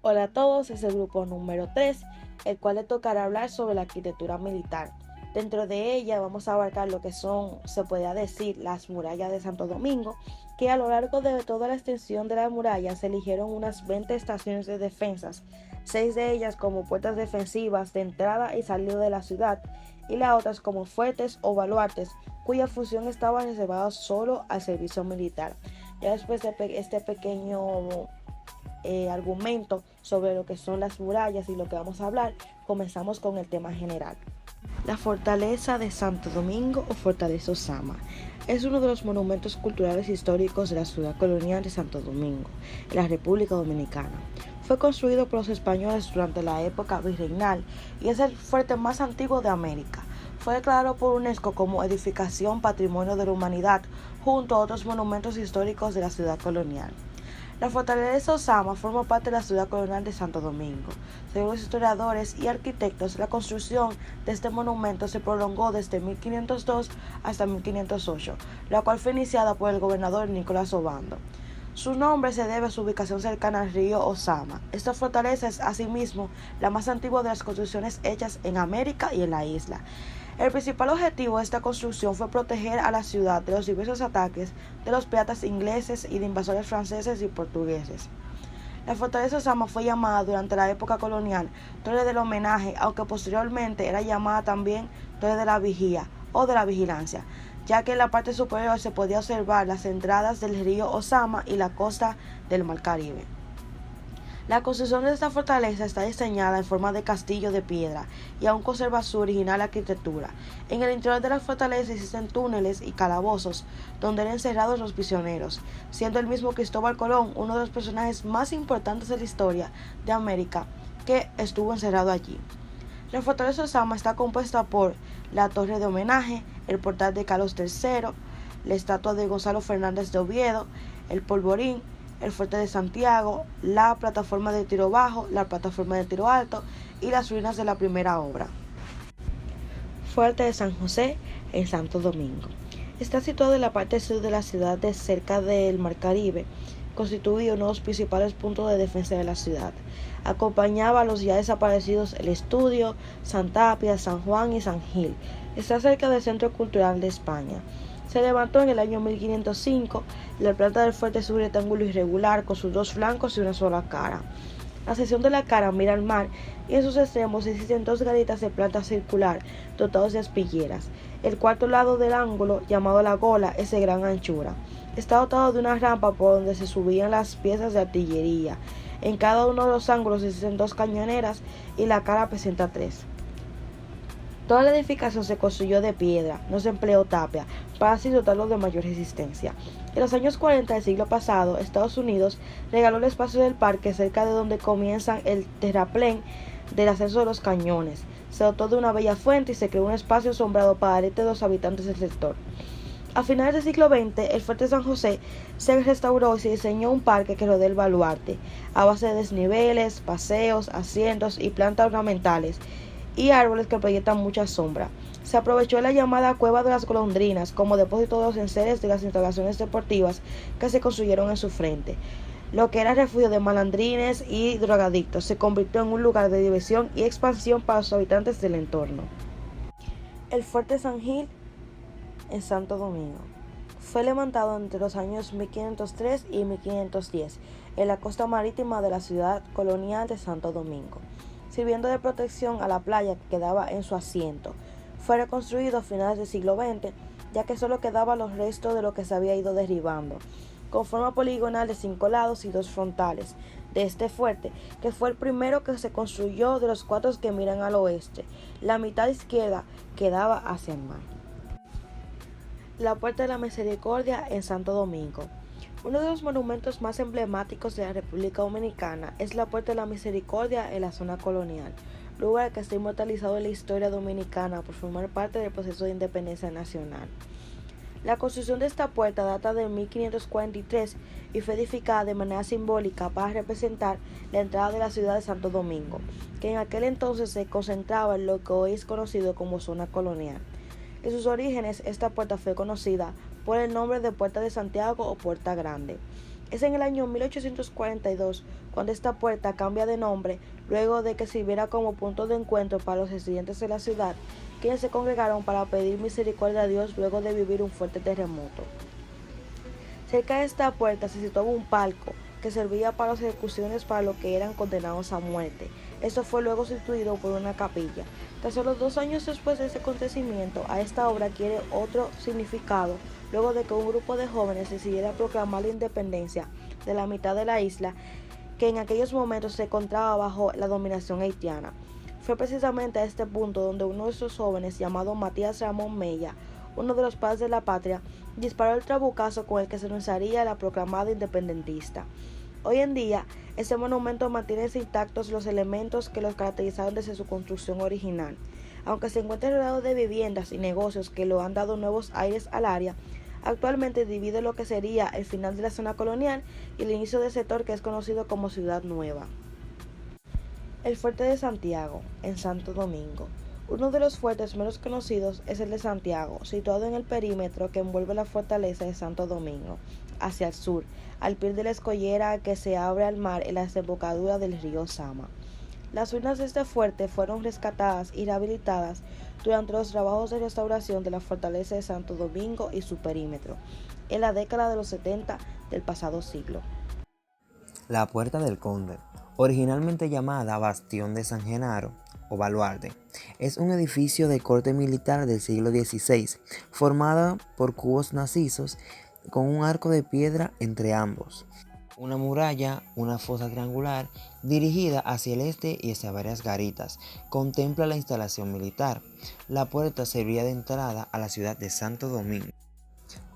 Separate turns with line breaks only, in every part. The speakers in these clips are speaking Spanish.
Hola a todos, es el grupo número 3, el cual le tocará hablar sobre la arquitectura militar. Dentro de ella vamos a abarcar lo que son, se podría decir, las murallas de Santo Domingo, que a lo largo de toda la extensión de la muralla se eligieron unas 20 estaciones de defensas, 6 de ellas como puertas defensivas de entrada y salida de la ciudad, y las otras como fuertes o baluartes, cuya función estaba reservada solo al servicio militar. Ya después de este pequeño argumento sobre lo que son las murallas y lo que vamos a hablar, comenzamos con el tema general. La fortaleza de Santo Domingo o Fortaleza Ozama es uno de los monumentos culturales históricos de la ciudad colonial de Santo Domingo, en la República Dominicana. Fue construido por los españoles durante la época virreinal y es el fuerte más antiguo de América. Fue declarado por UNESCO como edificación Patrimonio de la Humanidad junto a otros monumentos históricos de la ciudad colonial. La fortaleza Ozama forma parte de la ciudad colonial de Santo Domingo. Según los historiadores y arquitectos, la construcción de este monumento se prolongó desde 1502 hasta 1508, la cual fue iniciada por el gobernador Nicolás Obando. Su nombre se debe a su ubicación cercana al río Ozama. Esta fortaleza es asimismo la más antigua de las construcciones hechas en América y en la isla. El principal objetivo de esta construcción fue proteger a la ciudad de los diversos ataques de los piratas ingleses y de invasores franceses y portugueses. La fortaleza Ozama fue llamada durante la época colonial Torre del Homenaje, aunque posteriormente era llamada también Torre de la Vigía o de la Vigilancia, ya que en la parte superior se podía observar las entradas del río Ozama y la costa del Mar Caribe. La construcción de esta fortaleza está diseñada en forma de castillo de piedra y aún conserva su original arquitectura. En el interior de la fortaleza existen túneles y calabozos donde eran encerrados los prisioneros, siendo el mismo Cristóbal Colón uno de los personajes más importantes de la historia de América que estuvo encerrado allí. La fortaleza de Ozama está compuesta por la torre de homenaje, el portal de Carlos III, la estatua de Gonzalo Fernández de Oviedo, el polvorín, el fuerte de Santiago, la plataforma de tiro bajo, la plataforma de tiro alto y las ruinas de la primera obra. Fuerte de San José en Santo Domingo. Está situado en la parte sur de la ciudad de cerca del Mar Caribe, constituye uno de los principales puntos de defensa de la ciudad. Acompañaba a los ya desaparecidos El Estudio, Santa Apia, San Juan y San Gil. Está cerca del Centro Cultural de España. Se levantó en el año 1505. La planta del fuerte es un rectángulo irregular con sus dos flancos y una sola cara. La sección de la cara mira al mar y en sus extremos existen dos garitas de planta circular dotados de aspilleras. El cuarto lado del ángulo, llamado la gola, es de gran anchura. Está dotado de una rampa por donde se subían las piezas de artillería. En cada uno de los ángulos existen dos cañoneras y la cara presenta 3. Toda la edificación se construyó de piedra, no se empleó tapia, para así dotarlo de mayor resistencia. En los años 40 del siglo pasado, Estados Unidos regaló el espacio del parque cerca de donde comienzan el terraplén del ascenso de los cañones. Se dotó de una bella fuente y se creó un espacio asombrado para deleite de los habitantes del sector. A finales del siglo XX, el fuerte San José se restauró y se diseñó un parque que rodea el baluarte, a base de desniveles, paseos, asientos y plantas ornamentales, y árboles que proyectan mucha sombra. Se aprovechó la llamada Cueva de las Golondrinas como depósito de los enseres de las instalaciones deportivas que se construyeron en su frente. Lo que era refugio de malandrines y drogadictos se convirtió en un lugar de diversión y expansión para los habitantes del entorno. El Fuerte San Gil en Santo Domingo fue levantado entre los años 1503 y 1510 en la costa marítima de la ciudad colonial de Santo Domingo, sirviendo de protección a la playa que quedaba en su asiento. Fue reconstruido a finales del siglo XX, ya que solo quedaban los restos de lo que se había ido derribando, con forma poligonal de 5 lados y 2 frontales de este fuerte, que fue el primero que se construyó de los 4 que miran al oeste. La mitad izquierda quedaba hacia el mar. La Puerta de la Misericordia en Santo Domingo. Uno de los monumentos más emblemáticos de la República Dominicana es la Puerta de la Misericordia en la zona colonial, lugar que está inmortalizado en la historia dominicana por formar parte del proceso de independencia nacional. La construcción de esta puerta data de 1543 y fue edificada de manera simbólica para representar la entrada de la ciudad de Santo Domingo, que en aquel entonces se concentraba en lo que hoy es conocido como zona colonial. En sus orígenes, esta puerta fue conocida por el nombre de Puerta de Santiago o Puerta Grande. Es en el año 1842 cuando esta puerta cambia de nombre luego de que sirviera como punto de encuentro para los residentes de la ciudad, quienes se congregaron para pedir misericordia a Dios luego de vivir un fuerte terremoto. Cerca de esta puerta se situaba un palco que servía para las ejecuciones para los que eran condenados a muerte. Esto fue luego sustituido por una capilla. Tan solo 2 años después de ese acontecimiento, a esta obra adquiere otro significado luego de que un grupo de jóvenes decidiera proclamar la independencia de la mitad de la isla que en aquellos momentos se encontraba bajo la dominación haitiana. Fue precisamente a este punto donde uno de esos jóvenes, llamado Matías Ramón Mella, uno de los padres de la patria, disparó el trabucazo con el que se lanzaría la proclamada independentista. Hoy en día, este monumento mantiene intactos los elementos que los caracterizaron desde su construcción original. Aunque se encuentra rodeado de viviendas y negocios que lo han dado nuevos aires al área, actualmente divide lo que sería el final de la zona colonial y el inicio del sector que es conocido como Ciudad Nueva. El Fuerte de Santiago, en Santo Domingo. Uno de los fuertes menos conocidos es el de Santiago, situado en el perímetro que envuelve la fortaleza de Santo Domingo, hacia el sur, al pie de la escollera que se abre al mar en la desembocadura del río Sama. Las ruinas de este fuerte fueron rescatadas y rehabilitadas durante los trabajos de restauración de la fortaleza de Santo Domingo y su perímetro, en la década de los 70 del pasado siglo.
La Puerta del Conde, originalmente llamada Bastión de San Genaro o Baluarte, es un edificio de corte militar del siglo XVI, formada por cubos macizos con un arco de piedra entre ambos, una muralla, una fosa triangular dirigida hacia el este y hacia varias garitas. Contempla la instalación militar. La puerta servía de entrada a la ciudad de Santo Domingo.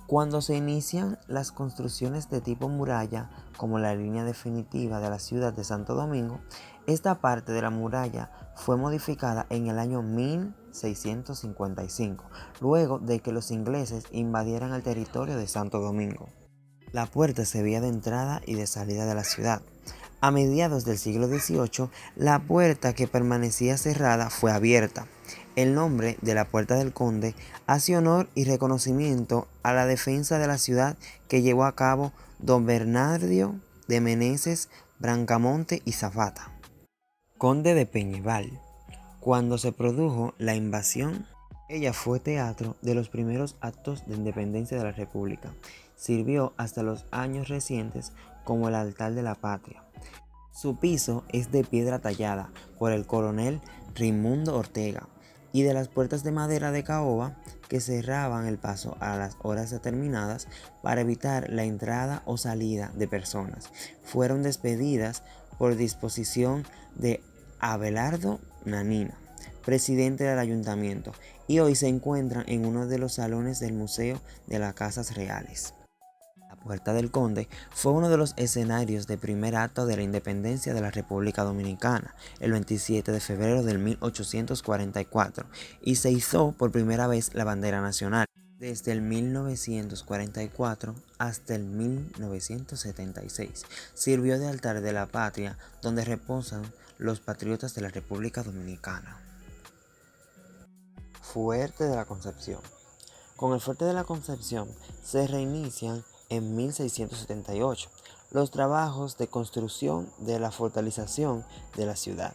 Cuando se inician las construcciones de tipo muralla, como la línea definitiva de la ciudad de Santo Domingo, esta parte de la muralla fue modificada en el año 1655, luego de que los ingleses invadieran el territorio de Santo Domingo. La puerta servía de entrada y de salida de la ciudad. A mediados del siglo XVIII, la puerta que permanecía cerrada fue abierta. El nombre de la Puerta del Conde hace honor y reconocimiento a la defensa de la ciudad que llevó a cabo don Bernardo de Meneses, Bracamonte y Zapata, conde de Peñíbal. Cuando se produjo la invasión, ella fue teatro de los primeros actos de independencia de la República. Sirvió hasta los años recientes como el altar de la patria. Su piso es de piedra tallada por el coronel Raimundo Ortega y de las puertas de madera de caoba que cerraban el paso a las horas determinadas para evitar la entrada o salida de personas. Fueron despedidas por disposición de Abelardo Nanina, presidente del ayuntamiento, y hoy se encuentran en uno de los salones del Museo de las Casas Reales. La Puerta del Conde fue uno de los escenarios del primer acto de la independencia de la República Dominicana, el 27 de febrero de 1844, y se izó por primera vez la bandera nacional. Desde el 1944 hasta el 1976, sirvió de altar de la patria donde reposan los patriotas de la República Dominicana. Fuerte de la Concepción. Con el Fuerte de la Concepción se reinician en 1678 los trabajos de construcción de la fortificación de la ciudad.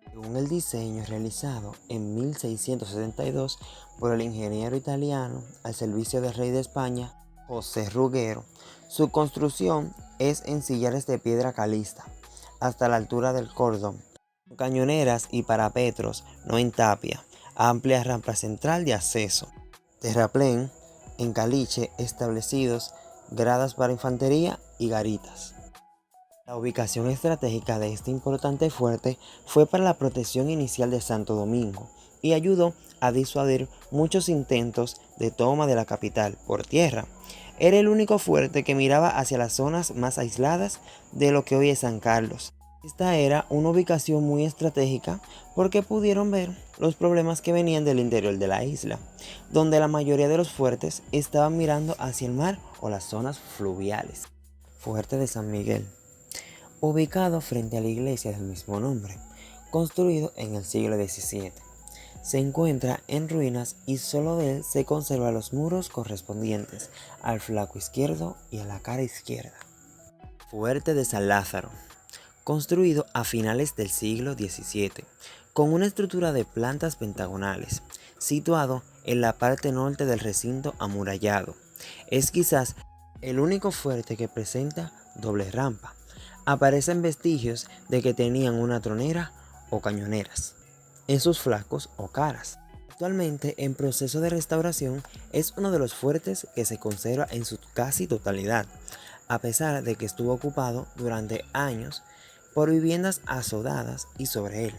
Según el diseño realizado en 1672 por el ingeniero italiano al servicio del rey de España, José Ruggero, su construcción es en sillares de piedra caliza hasta la altura del cordón, con cañoneras y parapetos, no en tapia, amplia rampa central de acceso, terraplén en caliche establecidos, gradas para infantería y garitas. La ubicación estratégica de este importante fuerte fue para la protección inicial de Santo Domingo y ayudó a disuadir muchos intentos de toma de la capital por tierra. Era el único fuerte que miraba hacia las zonas más aisladas de lo que hoy es San Carlos. Esta era una ubicación muy estratégica porque pudieron ver los problemas que venían del interior de la isla, donde la mayoría de los fuertes estaban mirando hacia el mar o las zonas fluviales. Fuerte de San Miguel. Ubicado frente a la iglesia del mismo nombre, construido en el siglo XVII. Se encuentra en ruinas y solo de él se conservan los muros correspondientes al flanco izquierdo y a la cara izquierda. Fuerte de San Lázaro, construido a finales del siglo XVII, con una estructura de plantas pentagonales, situado en la parte norte del recinto amurallado. Es quizás el único fuerte que presenta doble rampa. Aparecen vestigios de que tenían una tronera o cañoneras en sus flancos o caras. Actualmente en proceso de restauración, es uno de los fuertes que se conserva en su casi totalidad, a pesar de que estuvo ocupado durante años por viviendas asodadas y sobre él.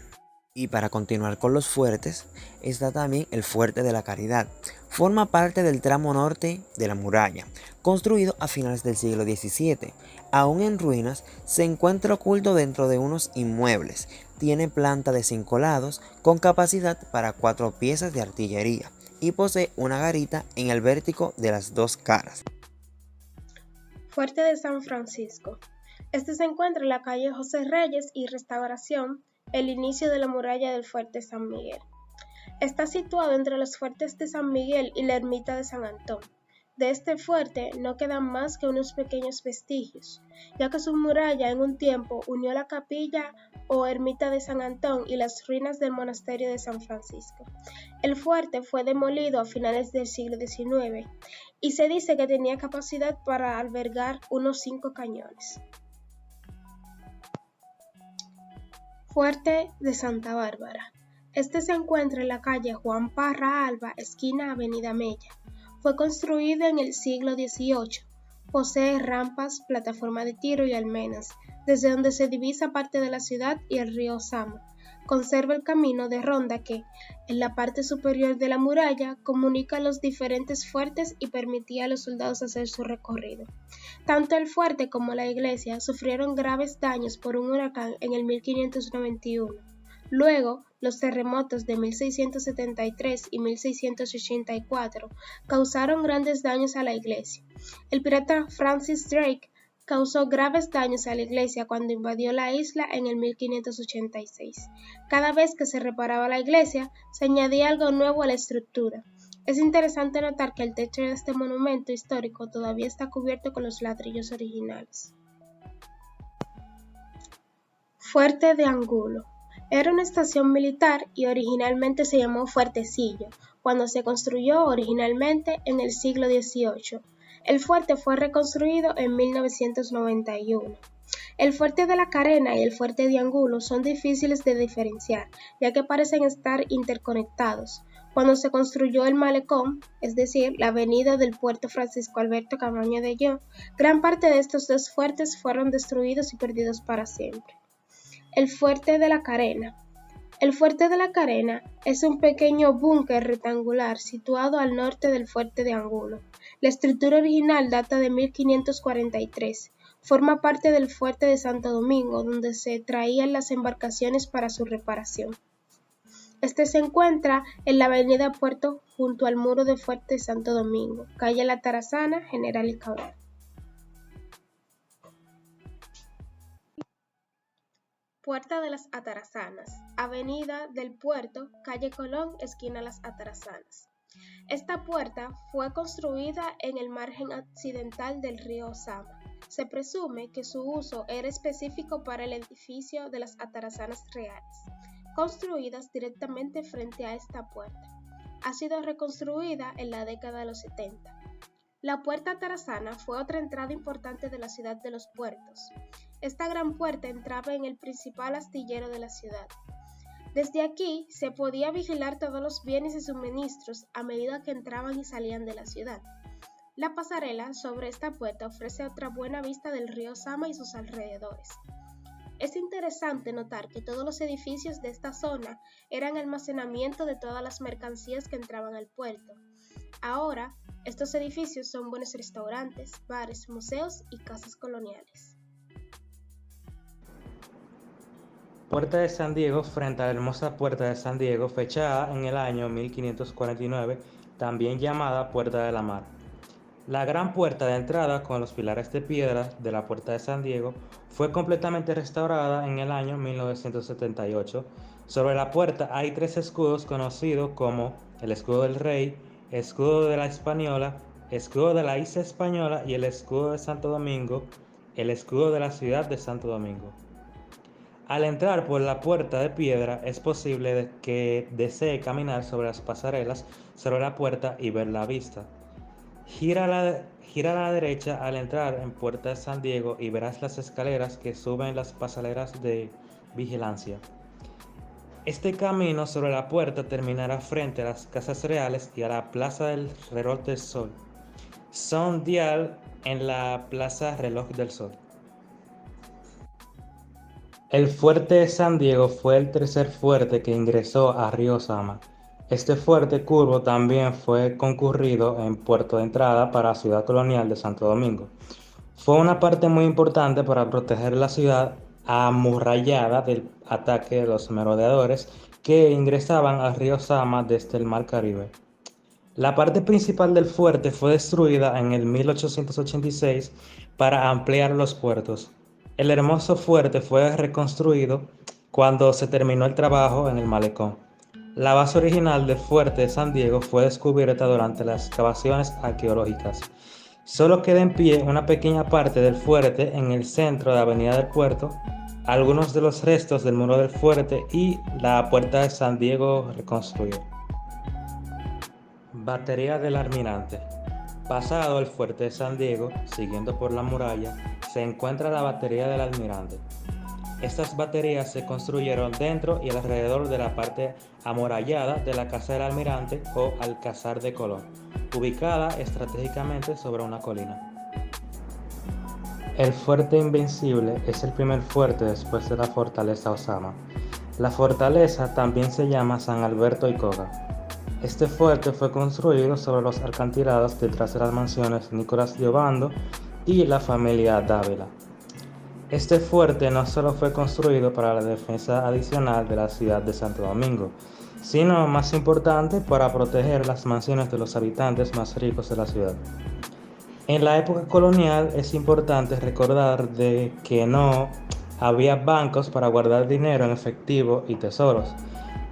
Y para continuar con los fuertes, está también el Fuerte de la Caridad. Forma parte del tramo norte de la muralla, construido a finales del siglo XVII. Aún en ruinas, se encuentra oculto dentro de unos inmuebles. Tiene planta de 5 lados, con capacidad para 4 piezas de artillería, y posee una garita en el vértigo de las 2 caras.
Fuerte de San Francisco. Este se encuentra en la calle José Reyes y Restauración, el inicio de la muralla del Fuerte San Miguel. Está situado entre los fuertes de San Miguel y la ermita de San Antón. De este fuerte no quedan más que unos pequeños vestigios, ya que su muralla en un tiempo unió la capilla o ermita de San Antón y las ruinas del monasterio de San Francisco. El fuerte fue demolido a finales del siglo XIX y se dice que tenía capacidad para albergar unos 5 cañones. Fuerte de Santa Bárbara. Este se encuentra en la calle Juan Parra Alba, esquina Avenida Mella. Fue construido en el siglo XVIII. Posee rampas, plataforma de tiro y almenas, desde donde se divisa parte de la ciudad y el río Sama. Conserva el camino de ronda que, en la parte superior de la muralla, comunica los diferentes fuertes y permitía a los soldados hacer su recorrido. Tanto el fuerte como la iglesia sufrieron graves daños por un huracán en el 1591. Luego, los terremotos de 1673 y 1684 causaron grandes daños a la iglesia. El pirata Francis Drake causó graves daños a la iglesia cuando invadió la isla en el 1586. Cada vez que se reparaba la iglesia, se añadía algo nuevo a la estructura. Es interesante notar que el techo de este monumento histórico todavía está cubierto con los ladrillos originales. Fuerte de Angulo. Era una estación militar y originalmente se llamó Fuertecillo, cuando se construyó originalmente en el siglo XVIII. El fuerte fue reconstruido en 1991. El Fuerte de la Carena y el Fuerte de Angulo son difíciles de diferenciar, ya que parecen estar interconectados. Cuando se construyó el malecón, es decir, la avenida del Puerto Francisco Alberto Cabaña de Yo, gran parte de estos dos fuertes fueron destruidos y perdidos para siempre. El Fuerte de la Carena. El Fuerte de la Carena es un pequeño búnker rectangular situado al norte del Fuerte de Angulo. La estructura original data de 1543. Forma parte del Fuerte de Santo Domingo, donde se traían las embarcaciones para su reparación. Este se encuentra en la avenida Puerto junto al muro del Fuerte de Santo Domingo, calle La Tarazana, General y Cabral. Puerta de las Atarazanas, avenida del Puerto, calle Colón, esquina Las Atarazanas. Esta puerta fue construida en el margen occidental del río Sama. Se presume que su uso era específico para el edificio de las Atarazanas reales, construidas directamente frente a esta puerta. Ha sido reconstruida en la década de los 70. La Puerta Atarazana fue otra entrada importante de la ciudad de los puertos. Esta gran puerta entraba en el principal astillero de la ciudad. Desde aquí se podía vigilar todos los bienes y suministros a medida que entraban y salían de la ciudad. La pasarela sobre esta puerta ofrece otra buena vista del río Sama y sus alrededores. Es interesante notar que todos los edificios de esta zona eran almacenamiento de todas las mercancías que entraban al puerto. Ahora, estos edificios son buenos restaurantes, bares, museos y casas coloniales.
Puerta de San Diego frente a la hermosa Puerta de San Diego, fechada en el año 1549, también llamada Puerta de la Mar. La gran puerta de entrada con los pilares de piedra de la Puerta de San Diego Fue completamente restaurada en el año 1978. Sobre la puerta hay 3 escudos conocidos como el escudo del rey, escudo de la Española, escudo de la isla española y el escudo de Santo Domingo, el escudo de la ciudad de Santo Domingo. Al entrar por la puerta de piedra es posible que desee caminar sobre las pasarelas sobre la puerta y ver la vista. Gira a la derecha al entrar en Puerta de San Diego y verás las escaleras que suben las pasarelas de vigilancia. Este camino sobre la puerta terminará frente a las casas reales y a la Plaza del Reloj del Sol. Son dial en la Plaza Reloj del Sol. El fuerte de San Diego fue el tercer fuerte que ingresó a Río Sama. Este fuerte curvo también fue concurrido en puerto de entrada para la ciudad colonial de Santo Domingo. Fue una parte muy importante para proteger la ciudad amurallada del ataque de los merodeadores que ingresaban al río Sama desde el Mar Caribe. La parte principal del fuerte fue destruida en el 1886 para ampliar los puertos. El hermoso fuerte fue reconstruido cuando se terminó el trabajo en el malecón. La base original del fuerte de San Diego fue descubierta durante las excavaciones arqueológicas. Solo queda en pie una pequeña parte del fuerte en el centro de la avenida del puerto, algunos de los restos del muro del fuerte y la puerta de San Diego reconstruida. Batería del Almirante. Pasado el fuerte de San Diego, siguiendo por la muralla, se encuentra la batería del Almirante. Estas baterías se construyeron dentro y alrededor de la parte amurallada de la Casa del Almirante o Alcázar de Colón, ubicada estratégicamente sobre una colina. El Fuerte Invencible es el primer fuerte después de la Fortaleza Osama. La fortaleza también se llama San Alberto y Coga. Este fuerte fue construido sobre los acantilados detrás de las mansiones Nicolás de Obando y la familia Dávila. Este fuerte no solo fue construido para la defensa adicional de la ciudad de Santo Domingo, sino más importante para proteger las mansiones de los habitantes más ricos de la ciudad. En la época colonial es importante recordar de que no había bancos para guardar dinero en efectivo y tesoros.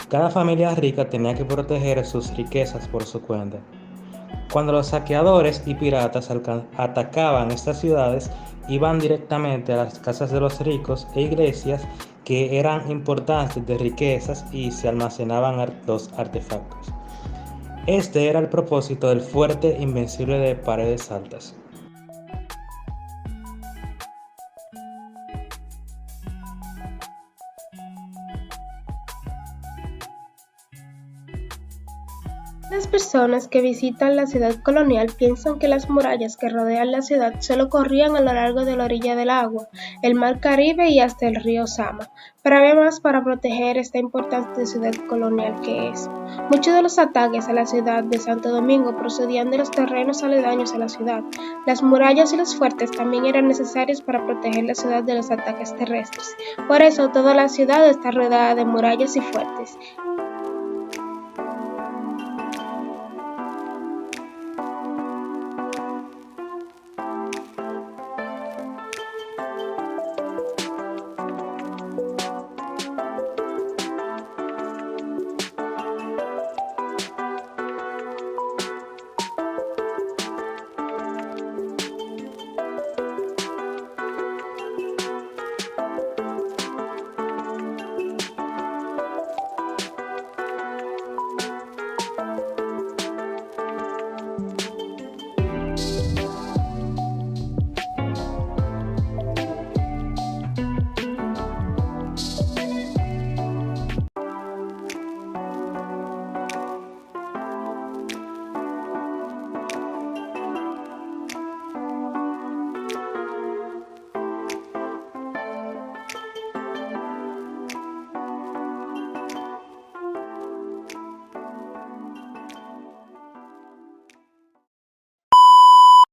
Cada familia rica tenía que proteger sus riquezas por su cuenta. Cuando los saqueadores y piratas atacaban estas ciudades, iban directamente a las casas de los ricos e iglesias que eran importantes de riquezas y se almacenaban los artefactos. Este era el propósito del Fuerte Invencible de Paredes Altas.
Las personas que visitan la ciudad colonial piensan que las murallas que rodean la ciudad solo corrían a lo largo de la orilla del agua, el mar Caribe y hasta el río Sama, pero había más para proteger esta importante ciudad colonial que es. Muchos de los ataques a la ciudad de Santo Domingo procedían de los terrenos aledaños a la ciudad. Las murallas y los fuertes también eran necesarios para proteger la ciudad de los ataques terrestres. Por eso toda la ciudad está rodeada de murallas y fuertes.